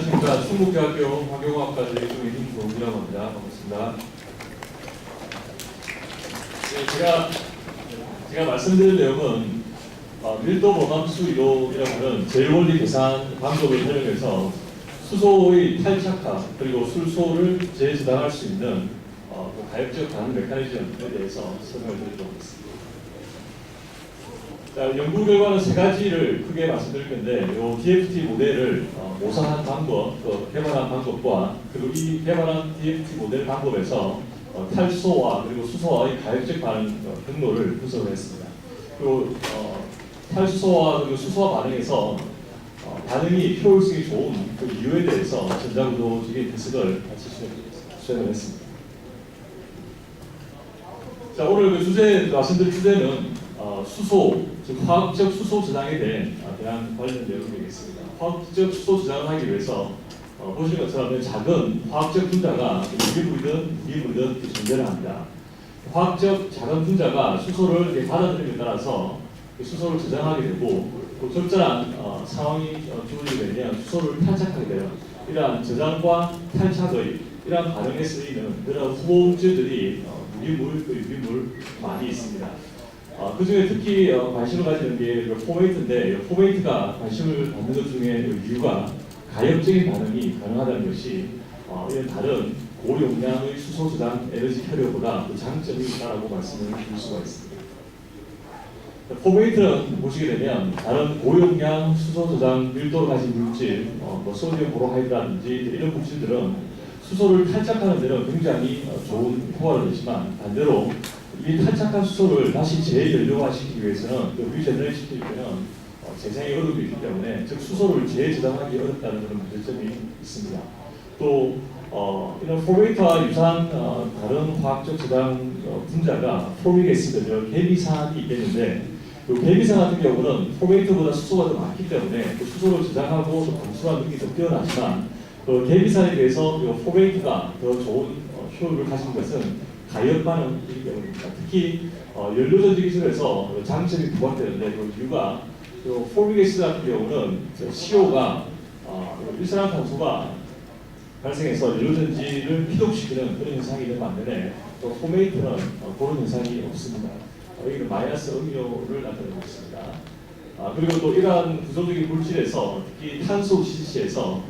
안녕하십니까. 충북대학교 화교공학과 전공의 김동이라고 합니다. 반갑습니다. 네, 제가 말씀드릴 내용은 밀도 모함수 이론이라고 하는 제일원리 계산 방법을 활용해서 수소의 탈착화 그리고 술소를 재저장할 수 있는 가역적 반응 메커니즘에 대해서 설명을 드리도록 하겠습니다. 자, 연구 결과는 세 가지를 크게 말씀드릴 건데, 이 DFT 모델을 모사한 방법, 개발한 방법과 그리고 이 개발한 DFT 모델 방법에서 탈수소와 그리고 수소와의 가역적 반응 경로를 분석을 했습니다. 그리고 탈수소와 그리고 수소와 반응에서 반응이 효율성이 좋은 그 이유에 대해서 전자구도적인 해석을 같이 수행을 했습니다. 자, 오늘 말씀드릴 주제는 수소, 즉 화학적 수소 저장에 대한 관련 내용이 되겠습니다. 화학적 수소 저장을 하기 위해서 보시는 것처럼 작은 화학적 분자가 유기물이든 무기물이든 존재를 합니다. 화학적 작은 분자가 수소를 이렇게 받아들임에 따라서 수소를 저장하게 되고 또 적절한 상황이 주어지게 되면 수소를 탈착하게 돼요. 이러한 저장과 탈착의 이러한 반응에 쓰이는 그런 후보물질들이 무기물, 유기물 많이 있습니다. 그 중에 특히 관심을 가지는 게 포메이트인데, 포메이트가 관심을 받는 것 중에 이유가 가역적인 반응이 가능하다는 것이 이런 다른 고용량의 수소 저장 에너지 효력보다 장점이 있다고 말씀을 드릴 수가 있습니다. 포메이트는 보시게 되면 다른 고용량 수소 저장 밀도를 가진 물질, 소디움 보로하이드라든지 이런 물질들은 수소를 탈착하는 데는 굉장히 좋은 효과를 내지만 반대로 이 탈착한 수소를 다시 재연료화시키기 위해서는 리제너레이션 시킬 때는 재생의 어려움이 있기 때문에 즉 수소를 재저장하기 어렵다는 그런 문제점이 있습니다. 또 이런 포메이트와 유사한 다른 화학적 저장 분자가 포믹 애시드, 계비산이 있겠는데 그 계비산 같은 경우는 포메이트보다 수소가 더 많기 때문에 그 수소를 저장하고 방수하는 능력이 더 뛰어나지만 그 계비산에 비해서 포메이트가 더 좋은 효율을 가진 것은 가역 반응이기 때문입니다. 특히 연료전지 기술에서 장점이 부각되는데 그 이유가 포믹 애시드 같은 경우는 CO가 일산화탄소가 발생해서 연료전지를 피독시키는 그런 현상이 있는 반면에 또 포메이트는 그런 현상이 없습니다. 여기는 마이너스 음료를 나타내고 있습니다. 그리고 또 이러한 구조적인 물질에서 특히 탄소 CC에서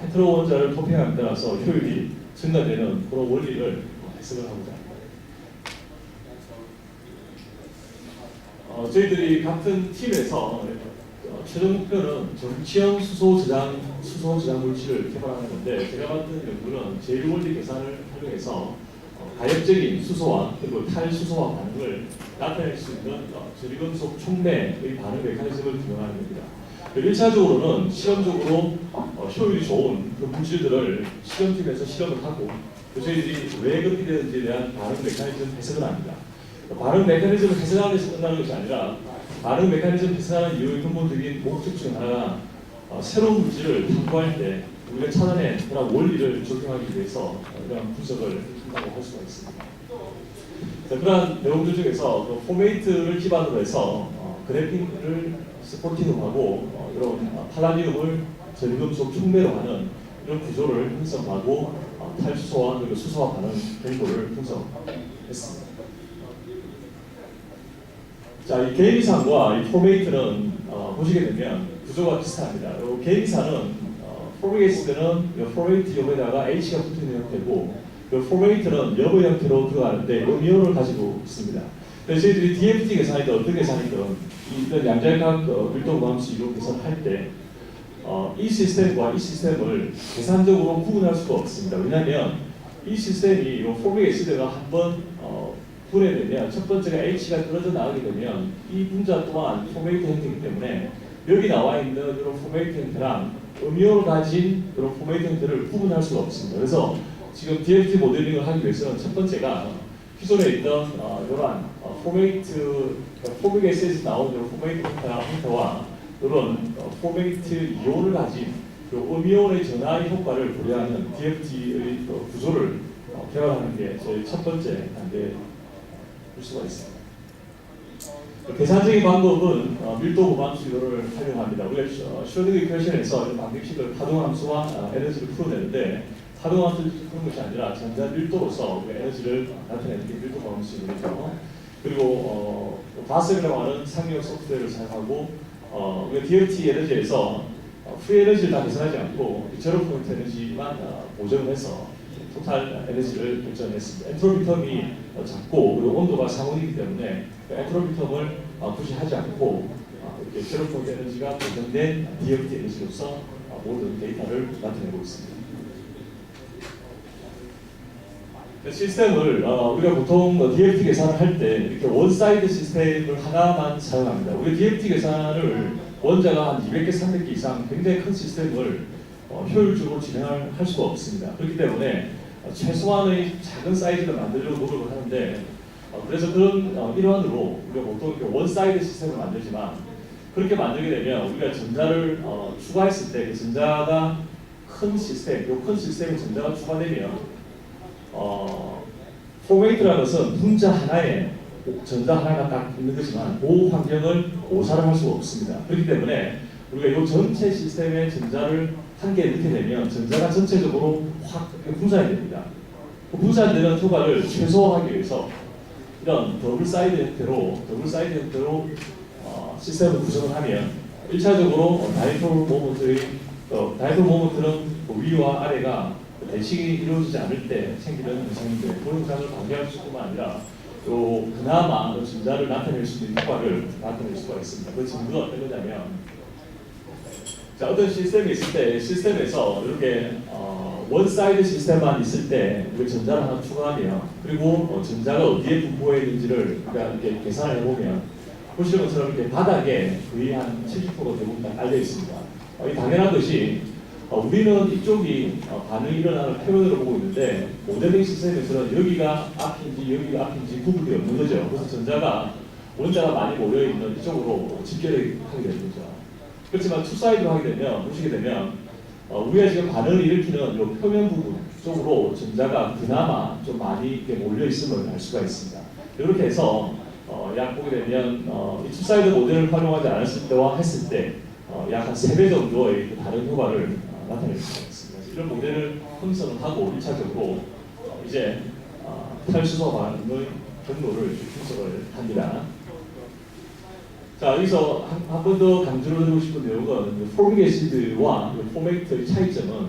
헤테로 원자를 토핑함에 따라서 효율이 증가되는 그런 원리를 해석을 하고자 합니다. 저희들이 같은 팀에서 최종 목표는 정치형 수소 저장 물질을 개발하는 건데, 제가 만든 연구는 제일원리 계산을 활용해서 가역적인 수소와 그리고 탈수소와 반응을 나타낼 수 있는 저리금속 촉매의 반응 메커니즘을 규명하는 겁니다. 1차적으로는 실험적으로 효율이 좋은 그 물질들을 실험팀에서 실험을 하고 저희들이 왜 그렇게 되는지에 대한 반응 메커니즘 해석을 합니다. 반응 메커니즘을 해석하는 것이 끝나는 것이 아니라 반응 메커니즘 해석하는 이유의 근본적인 목적 중 하나가 새로운 물질을 탐구할 때 우리가 찾아낸 그런 원리를 적용하기 위해서 이런 분석을 한다고 할 수가 있습니다. 자, 그러한 내용들 중에서 포메이트를 기반으로 해서 그래핀을 스포팅하고 이런 팔라디움을 전금속 촉매로 하는 이런 구조를 형성하고 탈수소와 그리고 수소와 반응 결과를 분석했습니다. 자, 이 계미산과 이 포메이트는 보시게 되면 구조가 비슷합니다. 이 계미산은 포믹 애시드는 포메이트 옆에다가 H가 붙는 형태고, 포메이트는 여부 형태로 들어가는데 음이온을 가지고 있습니다. 그래서 저희들이 DFT 계산이든 어떤 계산이든 이런 양자역학 밀도 무함수 이론 계산할 때 이 시스템과 이 시스템을 계산적으로 구분할 수가 없습니다. 왜냐하면 이 시스템이 포믹 애시드가 한번 분해되면 첫 번째가 H가 떨어져 나가게 되면 이 분자 또한 포메이트 형태이기 때문에 여기 나와 있는 이런 포메이트 형태랑 음이온을 가진 그런 포메이트 형태를 구분할 수가 없습니다. 그래서 지금 DFT 모델링을 하기 위해서는 첫 번째가 기존에 있던 이러한 포믹 애시드에서 나온 이런 포메이트 형태와 이런 포메이트 이온을 가진 음이온의 전하의 효과를 고려하는 DFT의 구조를 개발하는 게 저희 첫 번째 단계일 수가 있습니다. 계산적인 방법은 밀도 보관 수요를 활용합니다. 우리가 슈로딩거 이퀘이션에서 방정식을 파동함수와 에너지를 풀어내는데 파동함수를 푸는 것이 아니라 전자 밀도로서 에너지를 나타내는 게 밀도 보관 수요이죠. 그리고 바셀이라고 하는 상용 소프트웨어를 사용하고 우리가 DFT 에너지에서 프리 에너지를 다 계산하지 않고 제로 포인트 에너지만 보정해서 토탈 에너지를 결정했습니다. 엔트로피 텀이 작고 그리고 온도가 상온이기 때문에 엔트로피 텀을 굳이 하지 않고 이렇게 제로 포인트 에너지가 보정된 DFT 에너지로서 모든 데이터를 나타내고 있습니다. 시스템을 우리가 보통 DFT 계산을 할 때 이렇게 원사이드 시스템을 하나만 사용합니다. 우리 DFT 계산을 원자가 한 200개, 300개 이상 굉장히 큰 시스템을 효율적으로 진행할 수가 없습니다. 그렇기 때문에 최소한의 작은 사이즈를 만들려고 노력을 하는데 그래서 그런 일환으로 우리가 보통 이렇게 원사이드 시스템을 만들지만 그렇게 만들게 되면 우리가 전자를 추가했을 때 그 전자가 큰 시스템, 이 큰 시스템에 전자가 추가되면 포메이트라는 것은 분자 하나에 전자 하나가 딱 있는 거지만 그 환경을 오사를 할 수가 없습니다. 그렇기 때문에 우리가 이 전체 시스템에 전자를 한 개 넣게 되면 전자가 전체적으로 확 분산이 됩니다. 그 분산되는 효과를 최소화하기 위해서 이런 더블 사이드 형태로 시스템을 구성을 하면 1차적으로 다이폴 모먼트는 위와 아래가 대칭이 이루어지지 않을 때 생기는 현상인데 그런 현상을 방지할 수뿐만 아니라 또 그나마 전자를 나타낼 수 있는 효과를 나타낼 수가 있습니다. 그 증거가 어떤 거냐면 자, 어떤 시스템이 있을 때 시스템에서 이렇게 원사이드 시스템만 있을 때 우리 전자를 하나 추가하면 그리고 전자가 어디에 분포해 있는지를 우리가 이렇게 계산을 해보면 보시는 것처럼 이렇게 바닥에 거의 한 70% 대부분 다 깔려 있습니다. 이 당연한 것이 우리는 이쪽이 반응이 일어나는 표면으로 보고 있는데 모델링 시스템에서는 여기가 앞인지 구분이 없는 거죠. 그래서 전자가 원자가 많이 모여있는 이쪽으로 집결을 하게 되는 거죠. 그렇지만 투사이드로 하게 되면 보시게 되면 우리가 지금 반응을 일으키는 이 표면 부분 쪽으로 전자가 그나마 좀 많이 이렇게 몰려 있음을 알 수가 있습니다. 이렇게 해서 약 보게 되면 이 투사이드 모델을 활용하지 않았을 때와 했을 때 약 한 3배 정도의 다른 효과를 나타낼 수가 있습니다. 이런 모델을 형성을 하고 1차적으로 이제 탈수소 반응의 경로를 분석을 합니다. 자, 여기서 한 번 더 강조를 드리고 싶은 내용은 포믹 애시드와 포메이트의 차이점은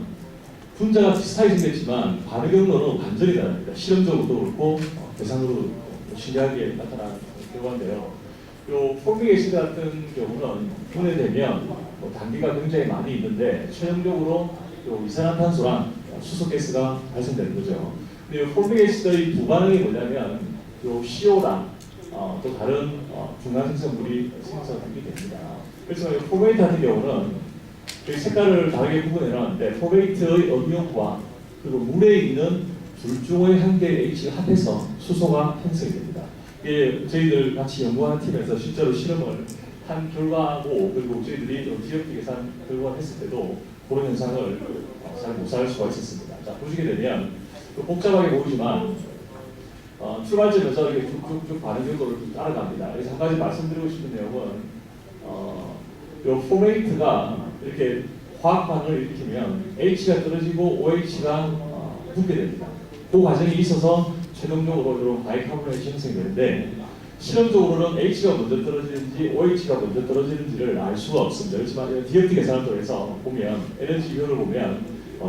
분자가 비슷하게 생겼지만 반응 경로는 완전히 다릅니다. 실험적으로도 그렇고 계산으로도 신기하게 나타난 결과인데요. 요 포믹 애시드 같은 경우는 분해되면 단계가 굉장히 많이 있는데 최종적으로 요 이산화탄소랑 수소가스가 발생되는 거죠. 근데 요 포믹 애시드의 부반응이 뭐냐면 요 CO랑 또 다른 중간 생성물이 생성되게 됩니다. 그래서 포메이트 같은 경우는 색깔을 다르게 구분해놨는데 포메이트의 음이온과 그리고 물에 있는 둘 중의 한 개의 H가 합해서 수소가 형성이 됩니다. 이게 저희들 같이 연구하는 팀에서 실제로 실험을 한 결과고 그리고 저희들이 DFT 계산 결과를 했을 때도 그런 현상을 잘 묘사할 수가 있었습니다. 자, 보시게 되면 복잡하게 보이지만 출발점에서 이렇게 쭉쭉 반응 경로를 따라갑니다. 그래서 한 가지 말씀드리고 싶은 내용은 이 포메이트가 이렇게 화학 반응을 일으키면 H가 떨어지고 OH가 붙게 됩니다. 그 과정이 있어서 최종적으로 이런 바이카보네이트 형성이 되는데 실험적으로는 H가 먼저 떨어지는지 OH가 먼저 떨어지는지를 알 수가 없습니다. 그렇지만 DFT 계산을 통해서 보면 에너지 비율을 보면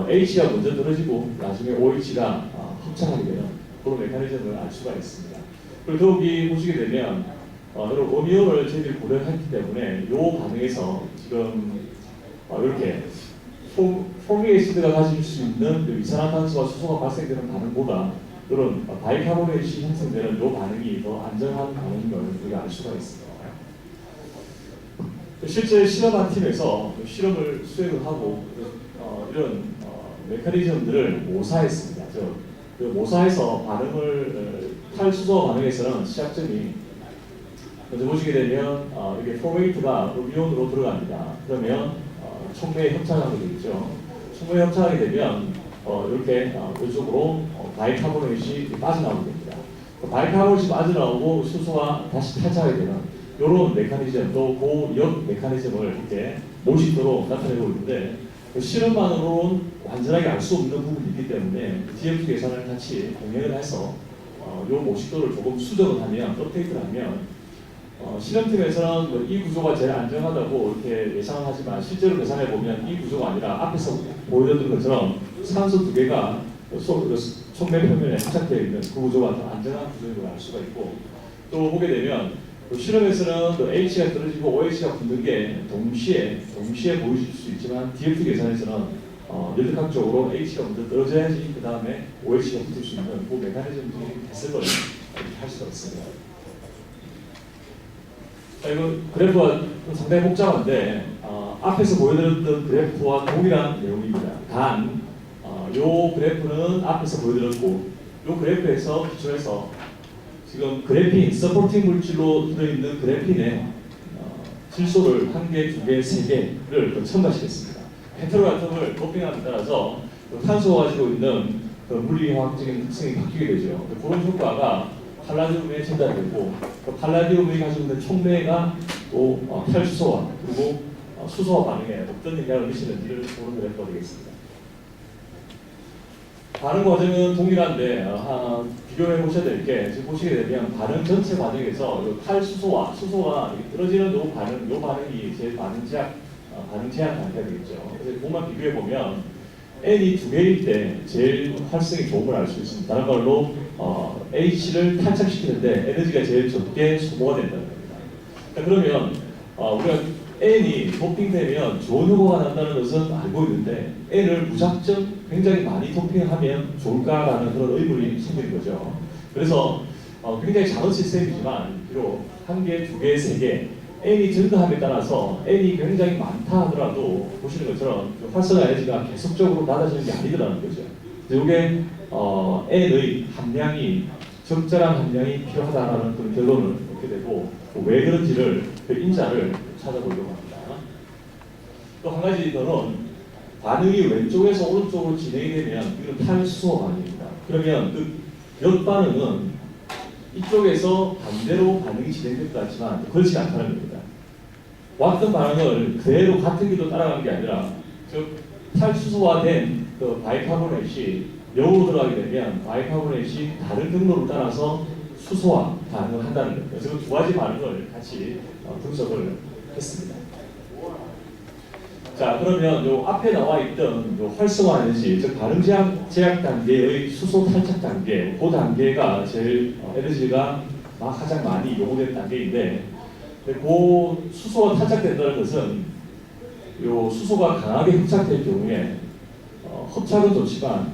H가 먼저 떨어지고 나중에 OH가 합창하게 되는 그런 메커니즘을 알 수가 있습니다. 그리고 더욱이 보시게 되면 여러분 음이온을 저희들이 고려했기 때문에 이 반응에서 지금 이렇게 포믹 애시드가 가질 수 있는 이산화탄소와 수소가 발생되는 반응보다 이런 바이카보네이트 형성되는 이 반응이 더 안전한 반응인 걸 우리가 알 수가 있습니다. 실제 실험한 팀에서 실험을 수행을 하고 이런 메커니즘들을 모사했습니다. 그 모사해서 반응을 탈수소 반응에서는 시작점이 먼저 보시게 되면 이렇게 포메이트가 음이온으로 들어갑니다. 그러면 촉매에 협착하게 되겠죠. 촉매에 협착하게 되면 이렇게 이쪽으로 바이카보네이트이 빠져나오게 됩니다. 바이카보네이트이 빠져나오고 수소가 다시 탈착하게 되는 이런 메커니즘 또 고역 메커니즘을 이렇게 모식도로 나타내고 있는데 실험만으로는 완전하게 알 수 없는 부분이 있기 때문에 DFT 계산을 같이 공략을 해서 이 모식도를 조금 수정을 하면 업데이트를 하면 실험팀에서는 뭐이 구조가 제일 안정하다고 이렇게 예상을 하지만 실제로 계산해 보면 이 구조가 아니라 앞에서 보여줬던 것처럼 산소 두 개가 촉매 표면에 부착되어 있는 그 구조가 더 안정한 구조인 걸 알 수가 있고 또 보게 되면 실험에서는 H가 떨어지고 OH가 붙는 게 동시에 보여질 수 있지만 DFT 계산에서는 연력학적으로 H가 먼저 떨어져야지 그 다음에 OH가 붙을 수 있는 그 메커니즘들이 됐을 거를 할 수가 있습니다. 이거 그래프가 상당히 복잡한데 앞에서 보여드렸던 그래프와 동일한 내용입니다. 단, 요 그래프는 앞에서 보여드렸고 요 그래프에서 기초해서 지금 그래핀, 서포팅 물질로 들어있는 그래핀의 질소를 1개, 2개, 3개를 첨가시켰습니다. 헤테로아tom을 도핑함에 따라서 탄소가 가지고 있는 물리화학적인 특성이 바뀌게 되죠. 그런 효과가 팔라디움에 전달되고 팔라디움이 가지고 있는 촉매가 또 탈수소와 그리고 수소와 반응에 어떤 영향을 미치는지를 보는 그래프가 되겠습니다. 반응 과정은 동일한데 비교해 보셔야 될 게 지금 보시게 되면 반응 전체 과정에서 탈수소와 수소가 떨어지는 요 반응이 제일 반응 제한 단계가 되겠죠. 그래서 그것만 비교해 보면 N이 2개일 때 제일 활성이 좋은 걸 알 수 있습니다. 다른 말로 H를 탈착시키는데 에너지가 제일 적게 소모가 된다는 겁니다. 그러면 우리가 N이 도핑되면 좋은 효과가 난다는 것은 알고 있는데 N을 무작정 굉장히 많이 도핑하면 좋을까라는 그런 의문이 생기는 거죠. 그래서 굉장히 작은 시스템이지만 비록 1개, 2개, 3개 N이 증가함에 따라서 N이 굉장히 많다 하더라도 보시는 것처럼 활성화 에너지가 계속적으로 낮아지는 게 아니더라는 거죠. 이게 N의 함량이 적절한 함량이 필요하다는 그런 결론을 얻게 되고 왜 그런지를 그 인자를 찾아보려고 합니다. 또 한 가지 더는 반응이 왼쪽에서 오른쪽으로 진행이 되면 이건 탈수소 반응입니다. 그러면 그 역반응은 이쪽에서 반대로 반응이 진행될 것 같지만 그렇지 않다는 겁니다. 왔던 반응을 그대로 같은 길로 따라가는 게 아니라 즉 탈수소화된 그 바이카보네이트이 역으로 들어가게 되면 바이카보네이트이 다른 경로를 따라서 수소화 반응을 한다는 겁니다. 지금 두 가지 반응을 같이 분석을 했습니다. 자, 그러면 요 앞에 나와 있던 요 활성화 에너지, 즉 반응 제약 단계의 수소 탈착 단계, 그 단계가 제일 에너지가 가장 많이 요구된 단계인데, 그 수소가 탈착된다는 것은 요 수소가 강하게 흡착될 경우에 흡착은 좋지만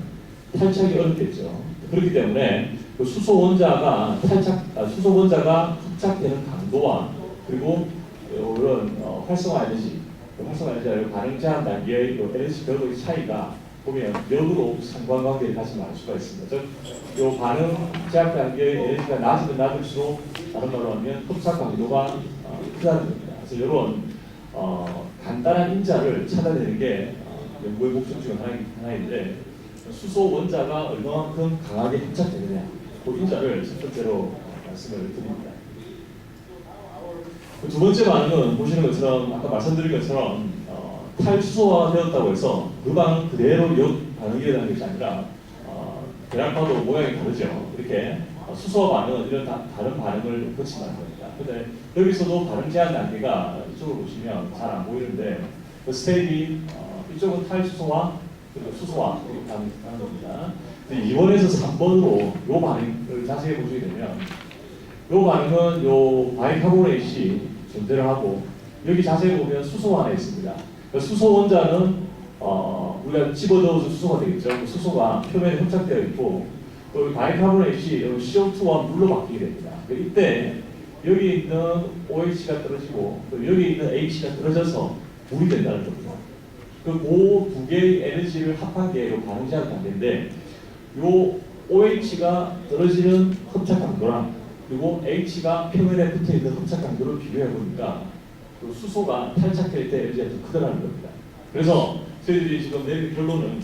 탈착이 어렵겠죠. 그렇기 때문에 그 수소 원자가 흡착되는 강도와 그리고 이런 활성화 에너지 반응 제한 단계의 에너지 벽의 차이가 보면 역으로 상관관계를 다시 알 수가 있습니다. 즉, 이 반응 제약 단계의 에너지가 낮으면 낮을수록 다른 말로 하면 흡착 강도가 크다는 겁니다. 그래서 이런 간단한 인자를 찾아내는 게 연구의 목적 중 하나인데 수소 원자가 얼마만큼 강하게 흡착되느냐 그 인자를 첫 번째로 말씀을 드립니다. 두 번째 반응은 보시는 것처럼 아까 말씀드린 것처럼 탈수소화가 되었다고 해서 그 반응 그대로 역 반응이 일어나는 것이 아니라 대략 봐도 모양이 다르죠. 이렇게 수소화 반응은 이런 다른 반응을 거친다는 겁니다. 근데 여기서도 반응 제한 단계가 이쪽으로 보시면 잘 안 보이는데 그 스텝이 이쪽은 탈수소화 그리고 수소화 이렇게 가는 겁니다. 2번에서 3번으로 이 반응을 자세히 보시게 되면 이 반응은 이 바이카보네이트이 존재를 하고 여기 자세히 보면 수소가 안에 있습니다. 수소 원자는 우리가 집어넣어서 수소가 되겠죠. 그 수소가 표면에 흡착되어 있고 또 바이카보네이트이 CO2와 물로 바뀌게 됩니다. 이때 여기 있는 OH가 떨어지고 또 여기 있는 H가 떨어져서 물이 된다는 겁니다. 그 두 개의 에너지를 합한 게 이 반응 제한 단계인데 이 OH가 떨어지는 흡착 강도랑 그리고 H가 표면에 붙어 있는 흡착 강도를 비교해 보니까 그 수소가 탈착될 때 에너지가 더 크다는 겁니다. 그래서 저희들이 지금 내린 결론은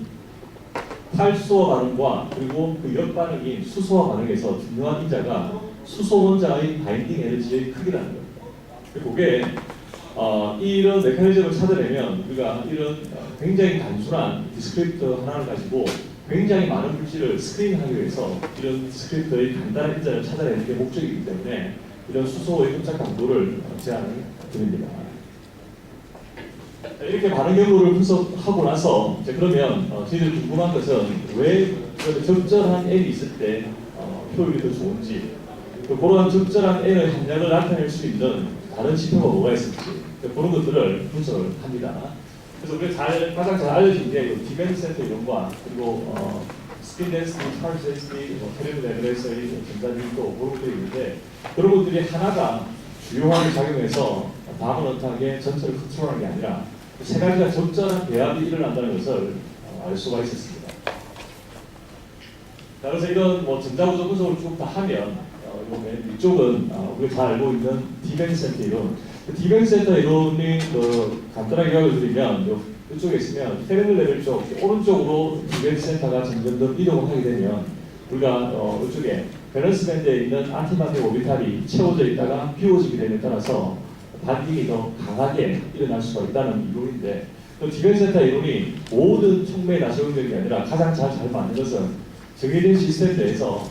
탈수소화 반응과 그리고 그 역반응인 수소화 반응에서 중요한 인자가 수소 원자의 바인딩 에너지의 크기라는 겁니다. 그게 이런 메커니즘을 찾아내면 우리가 이런 굉장히 단순한 디스크립터 하나를 가지고 굉장히 많은 물질을 스크린하기 위해서 이런 디스크립터의 간단한 인자를 찾아내는 게 목적이기 때문에 이런 수소의 흡착 강도를 제한을 드립니다. 이렇게 많은 경우를 분석하고 나서 이제 그러면 저희들 궁금한 것은 왜 적절한 N이 있을 때 효율이 더 좋은지, 또 그런 적절한 N의 함량을 나타낼 수 있는 다른 지표가 뭐가 있을지 그런 것들을 분석을 합니다. 그래서 우리가 가장 잘 알려진 게 디밴드 센터 이론과 그리고 스핀 덴시티, 차르지 덴시티, 테레비 레벨에서의 전자밀도 그런 것들이 있는데 그런 것들이 하나가 주요하게 작용해서 다문화하게 전체를 컨트롤하는 게 아니라 세 가지가 적절한 배합이 일어난다는 것을 알 수가 있었습니다. 자, 그래서 이런 전자구조 분석을 쭉 다 하면 이쪽은 우리가 잘 알고 있는 디밴드 센터 이론. 디밴드 센터 이론이 간단하게 요약을 드리면 이쪽에 있으면 테레비 레벨 쪽 오른쪽으로 디밴드 센터가 점점 더 이동을 하게 되면 우리가 이쪽에 밸런스 밴드에 있는 안티마디오 오비탈이 채워져 있다가 비워지게 됨에 따라서 반딩이 더 강하게 일어날 수가 있다는 이론인데 디밴드 센터 이론이 모든 촉매에 다 적용되는 게 아니라 가장 잘 맞는 것은 정해진 시스템 내에서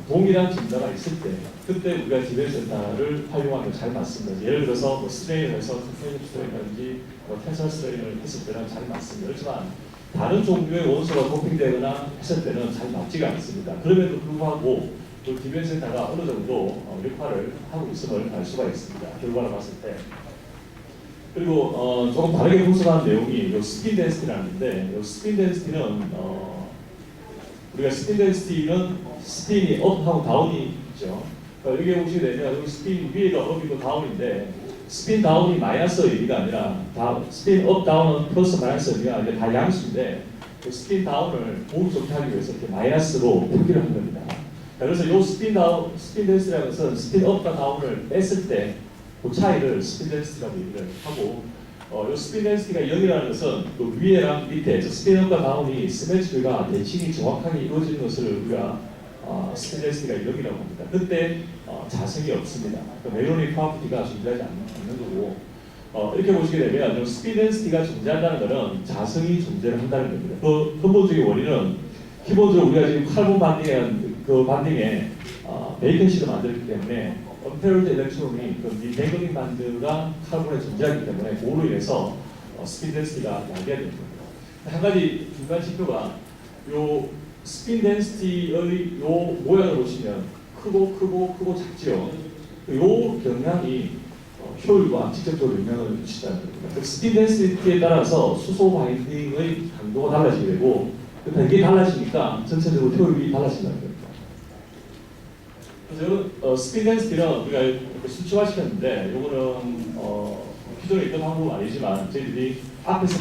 동일한 증가가 있을 때 그때 우리가 디밴드 센터를 활용하면 잘 맞습니다. 예를 들어서 스트레인을 해서 컨테이너 스트레인이라든지 텐설 스트레인을 했을 때는 잘 맞습니다. 그렇지만 다른 종류의 원소가 도핑되거나 했을 때는 잘 맞지가 않습니다. 그럼에도 불구하고 또 디밴드 센터가 어느 정도 역할을 하고 있음을 알 수가 있습니다. 결과를 봤을 때. 그리고 조금 다르게 분석한 내용이 스핀 덴시티라는 건데 스핀 덴시티는 우리가 스핀 덴시티는 스핀이 업하고 다운이 있죠. 여기에 보시게 되면 여기 스핀 위에가 업이고 다운인데 스핀 다운이 마이너스 의미가 아니라 스핀 업 다운은 플러스 마이너스 의미가 아니라 다 양수인데 그 스핀 다운을 보기 좋게 하기 위해서 이렇게 마이너스로 표기를 한 겁니다. 그래서 이 스핀 덴시티라는 것은 스핀 업과 다운을 뺐을 때 그 차이를 스핀 덴시티라고 얘기를 하고 이 스핀 덴시티가 0이라는 것은 그 위에랑 밑에 스핀 업과 다운이 시메트리가 대칭이 정확하게 이루어지는 것을 우리가 스핀 덴시티가 0이라고 합니다. 그때 자성이 없습니다. 멜로닉 프로퍼티가 존재하지 않는 거고 이렇게 보시게 되면 스핀 덴시티가 존재한다는 것은 자성이 존재를 한다는 겁니다. 그 근본적인 원인은 기본적으로 우리가 지금 칼본 반딩에 베이컨시를 만들기 때문에 언페어드 일렉트론이 맹글링 반드가 카본에 존재하기 때문에 그로 인해서 스핀 덴시티가 나게 됩니다. 한 가지 중간 지표가 요 스핀 덴시티의 요 모양을 보시면 크고 작지요. 요 경향이 효율과 직접적으로 영향을 미친다는 겁니다. 스핀 덴시티에 따라서 수소 바인딩의 강도가 달라지게 되고 이게 달라지니까 전체적으로 효율이 달라진다는 겁니다. 그래서 스핀 덴시티는 우리가 수치화시켰는데 이거는 기존에 있던 방법은 아니지만 저희들이 앞에서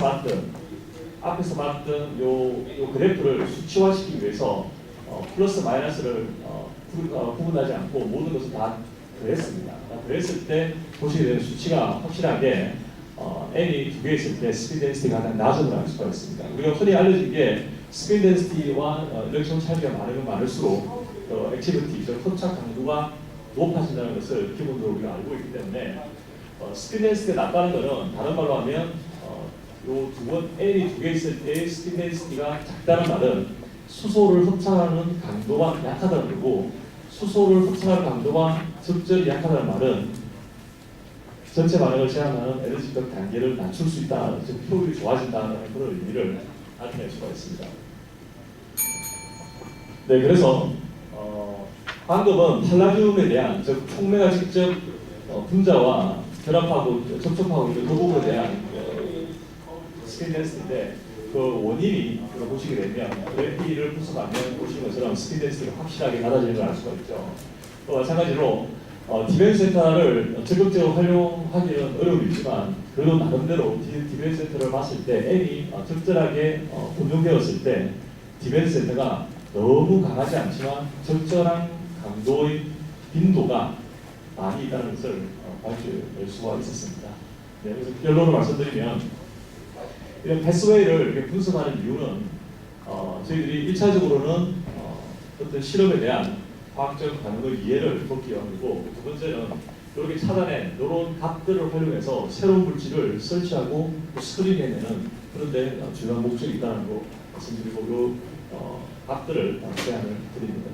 봤던 요 그래프를 수치화시키기 위해서 플러스 마이너스를 구분하지 않고 모든 것을 다 더했습니다. 더했을 때 보시게 되는 수치가 확실하게 n이 두 개 있을 때 스핀 덴시티가 가장 낮음을 알 수가 있습니다. 우리가 흔히 알려진 게 스핀 덴시티와 일렉트론 차이가 많으면 많을수록 액티비티, 흡착 강도가 높아진다는 것을 기본적으로 우리가 알고 있기 때문에 스핀 덴시티가 낮다는 것은 다른 말로 하면 n이 두 개 있을 때 스핀 덴시티가 작다는 말은 수소를 흡착하는 강도가 약하다는 거고 수소를 흡착하는 강도가 적절히 약하다는 말은 전체 반응을 제한하는 에너지적 단계를 낮출 수 있다, 즉 효율이 좋아진다는 그런 의미를 나타낼 수가 있습니다. 네, 그래서 방금은 팔라듐에 대한 즉 촉매가 직접 분자와 결합하고 접촉하고 있는 그 부분에 대한 스핀 덴시티인데 그 원인이 보시게 되면 그래피를 분석하면 보시는 것처럼 스핀 덴시티가 확실하게 낮아지는 걸 알 수가 있죠. 또 마찬가지로 디밴드 센터를 적극적으로 활용하기는 어려움이 있지만 그래도 나름대로 디밴드 센터를 봤을 때 N이 적절하게 운용되었을 때 디밴드 센터가 너무 강하지 않지만 적절한 강도의 빈도가 많이 있다는 것을 밝힐 수가 있었습니다. 네, 그래서 결론을 말씀드리면 이런 패스웨이를 이렇게 분석하는 이유는 저희들이 1차적으로는 어떤 실험에 대한 과학적 반응의 이해를 돕기 위함이고 두 번째는 이렇게 차단해 이런 값들을 활용해서 새로운 물질을 설치하고 또 스크린해내는 그런데 중요한 목적이 있다는 거 말씀드리고 요 값들을 제안을 드립니다.